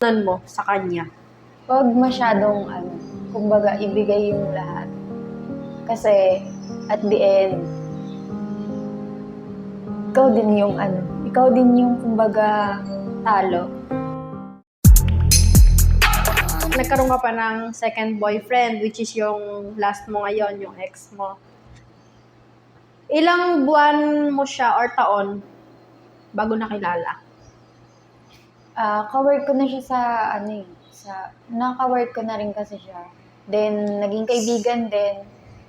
Nan mo sa kanya. Huwag masyadong, kumbaga, ibigay yung lahat. Kasi, at the end, ikaw din yung, kumbaga, talo. Nagkaroon ka pa ng second boyfriend, which is yung last mo ngayon, yung ex mo. Ilang buwan mo siya or taon bago nakilala? Ka-work ko na siya naka-work ko na rin kasi siya. Then, naging kaibigan din.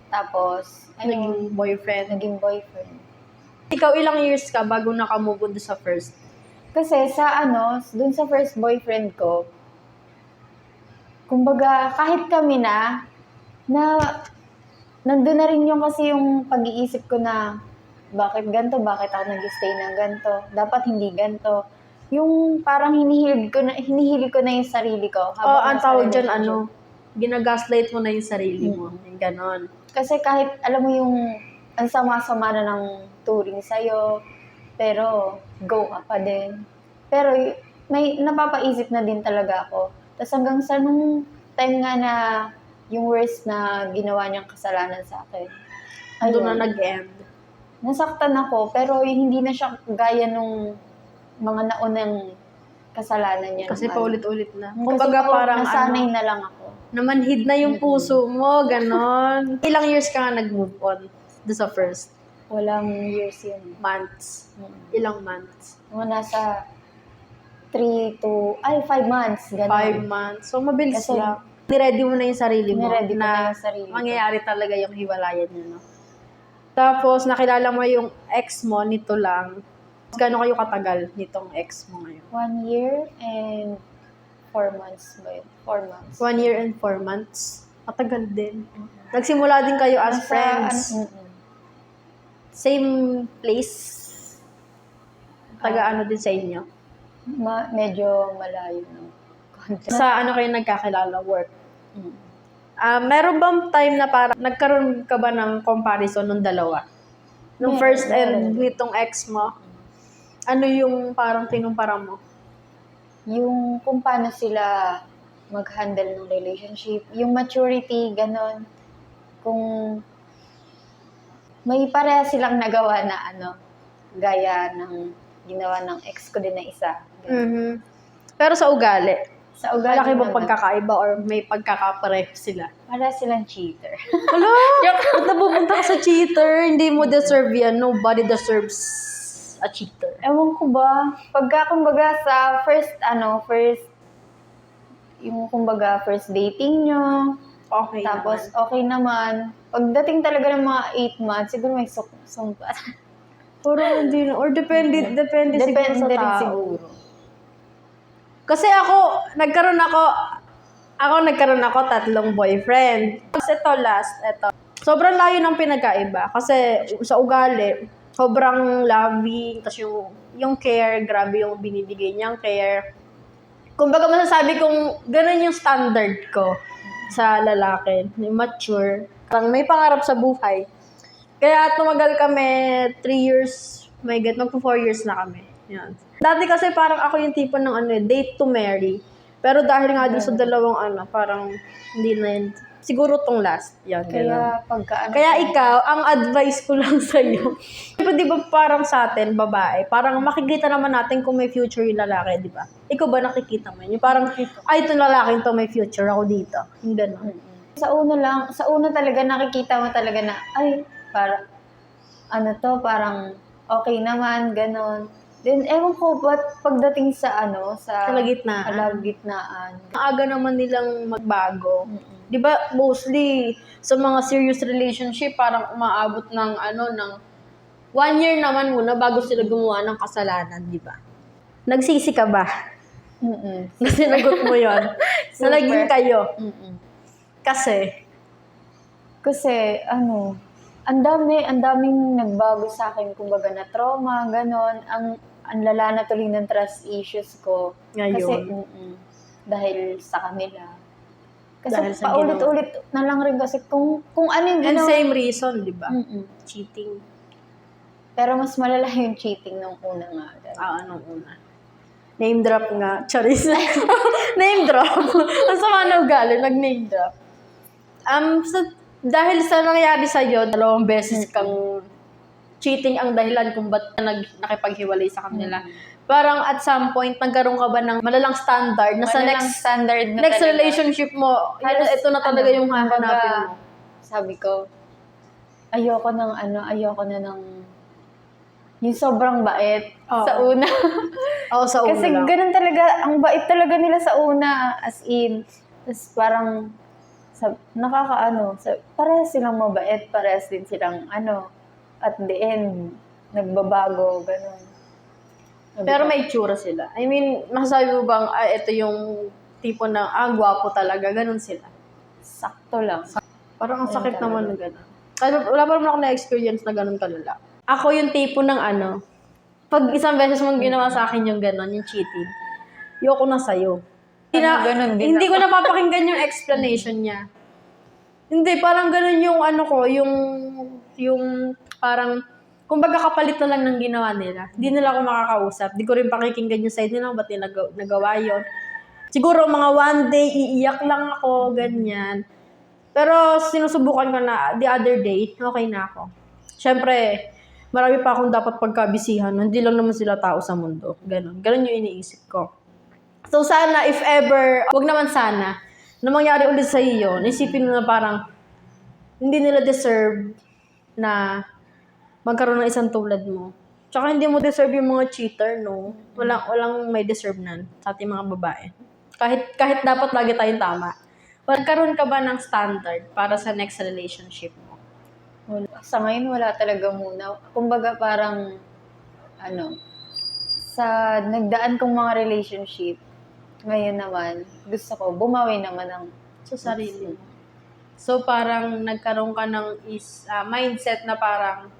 Tapos, Naging boyfriend. Naging boyfriend. Ikaw ilang years ka bago naka-move on sa first? Kasi dun sa first boyfriend ko, kumbaga, kahit kami na nandun na rin kasi yung pag-iisip ko na, bakit ganito, bakit ako nag-stay ng ganito, dapat hindi ganito. Yung parang hinihilid ko na yung sarili ko. Ang tawag dyan, ginagaslight mo na yung sarili mo. Yung ganon. Kasi kahit, alam mo yung, ang sama-sama na ng turing sa'yo, pero go ka pa din. Pero may napapaisip na din talaga ako. Tapos hanggang sa nung time nga na yung worst na ginawa niyang kasalanan sa akin. Doon na nag-end. Nasaktan ako, pero hindi na siya gaya nung mga naunang kasalanan niya. Kasi paulit-ulit na. Kumbaga parang nasanay na lang ako. Namanhid na yung puso mo, ganon. Ilang years ka nga nag-move on doon sa first? Walang years yun. Months. Ilang months? Mga nasa 5 months. Ganun. 5 months. So, mabilis Kasi, lang. Niready mo na yung sarili mo Niready ko na na yung sarili ko. mangyayari talaga yung hiwalayan niyo, no? Tapos, nakilala mo yung ex mo nito lang. Gano'n kayo katagal nitong ex mo ngayon? 1 year and 4 months ba yun? 4 months. 1 year and 4 months. Matagal din. Nagsimula din kayo as friends. Same place? Taga din sa inyo? Medyo malayo ng konti. Sa kayo nagkakilala? Work? Meron bang time na parang nagkaroon ka ba ng comparison ng dalawa? Nung first and nitong ex mo? Ano yung parang kinumpara mo? Yung kung paano sila mag-handle ng relationship, yung maturity, ganon. Kung may pareha silang nagawa na gaya ng ginawa ng ex ko din na isa. Pero sa ugali? Sa ugali Malaki bang naman, pagkakaiba or may pagkakapareho sila? para silang cheater. Hala! Ba't napupunta ka sa cheater? Hindi mo deserve yan. Nobody deserves a cheater. Ewan ko ba, kumbaga sa yung kumbaga first dating nyo, Okay tapos naman. okay naman. Pagdating talaga ng mga 8 months, siguro may sumpa. Puro hindi na. Or depende siguro sa rin tao. siguro. Kasi nagkaroon ako 3 boyfriend. Tapos ito. Sobrang layo ng pinagkaiba. Kasi sa ugali, sobrang loving. Tapos yung care, grabe yung binibigay niyang care. Kumbaga masasabi kong ganun yung standard ko sa lalaki. Mature. Parang may pangarap sa buhay. Kaya tumagal kami 3 years, magpo 4 years na kami. Yan. Dati kasi parang ako yung tipo ng date to marry. Pero dahil nga dun sa dalawang parang hindi na yun. Siguro tong last. Yan, Kaya ikaw, ang advice ko lang sa'yo, di ba parang sa atin, babae, parang makikita naman natin kung may future yung lalaki, di ba? Ikaw ba nakikita mo yun? Yung parang, itong lalaki to may future, ako dito. Yung gano'n. Sa una talaga nakikita mo talaga na, parang okay naman, ganon. Then, ewan ko, pagdating sa kalagitnaan. Aga naman nilang magbago. Di ba, mostly, sa mga serious relationship, parang umaabot ng 1 year naman muna bago sila gumawa ng kasalanan, di ba? Nagsisi ka ba? Kasi nagot mo yun. Na naging kayo. Kasi, ang daming nagbago sa akin, kumbaga na trauma, ganon. Ang lala na tuloy ng trust issues ko. Ngayon. Kasi, dahil sa kanila. Kasi Dahil sa paulit-ulit na lang rin kasi kung ano yung and ginawa. same reason, di ba? Cheating. Pero mas malala yung cheating nung una nga. Anong una? Name drop nga. Charis. Name drop. Ang sama na ugali, nag-name drop. Dahil sa nangyari sa'yo, 2 beses kang cheating ang dahilan kung ba't ka nakipaghiwalay sa kanila. Parang at some point, nagkaroon ka ba ng malalang standard na sa Malalang next standard na next talaga. relationship mo, ito na talaga yung hahanapin mo. Sabi ko, ayoko na ng yung sobrang bait Oo. sa una. Oo, sa una Kasi lang. ganun talaga, ang bait talaga nila sa una, as in. Tapos parang, parehas silang mabait, parehas din silang, at the end, nagbabago, ganun. Pero may itsura sila. I mean, masasabi mo bang, ito yung tipo ng, gwapo talaga, ganun sila. Sakto lang. Parang ang Ayun sakit talaga. naman ng gano'n. Kasi wala pa naman ako na-experience na gano'n kalala. Ako yung tipo ng pag isang beses mong ginawa sa akin yung gano'n, yung cheating, yoko na sa'yo. Ganun din Hindi ko ako. napapakinggan yung explanation niya. Hindi, parang gano'n yung yung parang, kumbaga kapalit na lang ng ginawa nila. Hindi nila ako makakausap. Hindi ko rin pakikinggan yung side nila, ba't nila nagawa yun. Siguro mga one day, iiyak lang ako, ganyan. Pero sinusubukan ko na the other day, okay na ako. Siyempre, marami pa akong dapat pagkabisihan. Hindi lang naman sila tao sa mundo. Ganon yung iniisip ko. So sana, if ever, wag naman sana, na mangyari ulit sa iyo, isipin mo na parang, hindi nila deserve na magkaroon ng isang tulad mo. Tsaka hindi mo deserve yung mga cheater, no? Walang may deserve nan sa ating mga babae. Kahit dapat lagi tayong tama. Magkaroon ka ba ng standard para sa next relationship mo? Sa ngayon, wala talaga muna. Kumbaga parang, sa nagdaan kong mga relationship, ngayon naman, gusto ko, bumawi naman ng Sa sarili mo. So, parang nagkaroon ka ng mindset na parang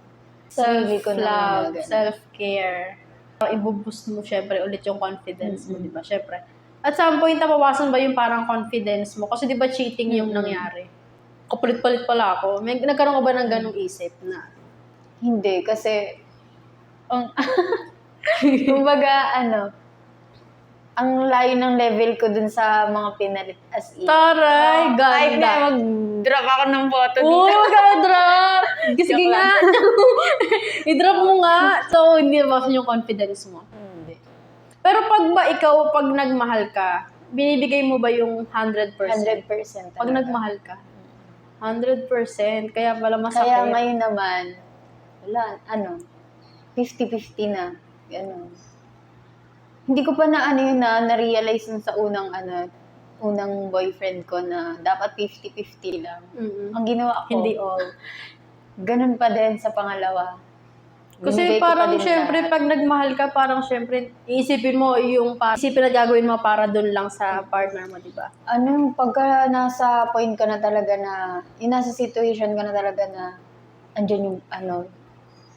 sarili ko na self-love, ganun. self-care. Ibuboost mo syempre ulit yung confidence mo, di ba? Syempre. At some point, nabawasan ba yung parang confidence mo? Kasi di ba cheating yung nangyari? Kapalit-palit pala ako. Nagkaroon ka ba ng ganong isip na? Hindi, kasi, kumbaga, ang layo ng level ko dun sa mga pinalit as in. Taray, Kahit ganda. na mag-drop ako ng photo Uy, dito. wag ka drop! Sige nga. I-drop mo nga. So, hindi nabawasan yung confidence mo. Hindi. Pero pag nagmahal ka, binibigay mo ba yung 100%? 100% Pag talaga. nagmahal ka, 100%. Kaya pala masakit. Kaya ngayon naman, 50-50 na. Ganun. Hindi ko pa na-realize sa unang boyfriend ko na dapat 50-50 lang. Mm-mm. Ang ginawa ko, Hindi all. ganun pa din sa pangalawa. Kasi Binigay ko pa parang din syempre, lahat. pag nagmahal ka, parang syempre, iisipin mo isipin na gagawin mo para doon lang sa partner mo, di ba? Pagka nasa point ka na talaga na, nasa situation ka na talaga na, andyan yung,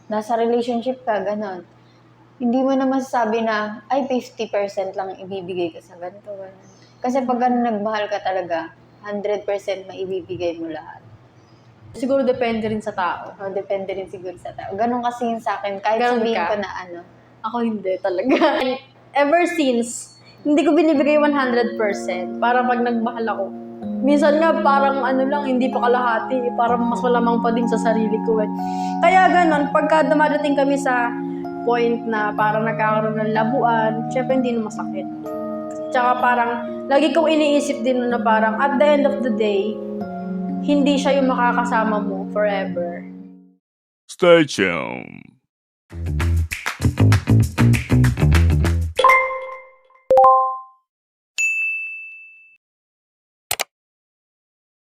nasa relationship ka, ganon. Hindi mo na masasabi na, ay, 50% lang ibibigay ka sa ganito, ganon. Kasi pag nagmahal ka talaga, 100% maibibigay mo lahat. Siguro depende rin sa tao. Depende rin siguro sa tao. Ganon kasi yun sa akin, kahit Ganon sabihin ka? ko na Ako hindi talaga. Ever since, hindi ko binibigay 100%. Para pag nagmahal ako, minsan nga parang lang, hindi pa kalahati. Parang mas malamang pa din sa sarili ko eh. Kaya ganon, pagka dumadating kami sa point na parang nagkakaroon ng labuan, syempre hindi na masakit. Tsaka parang, lagi kong iniisip din na parang, at the end of the day, hindi siya yung makakasama mo forever. Stay tuned.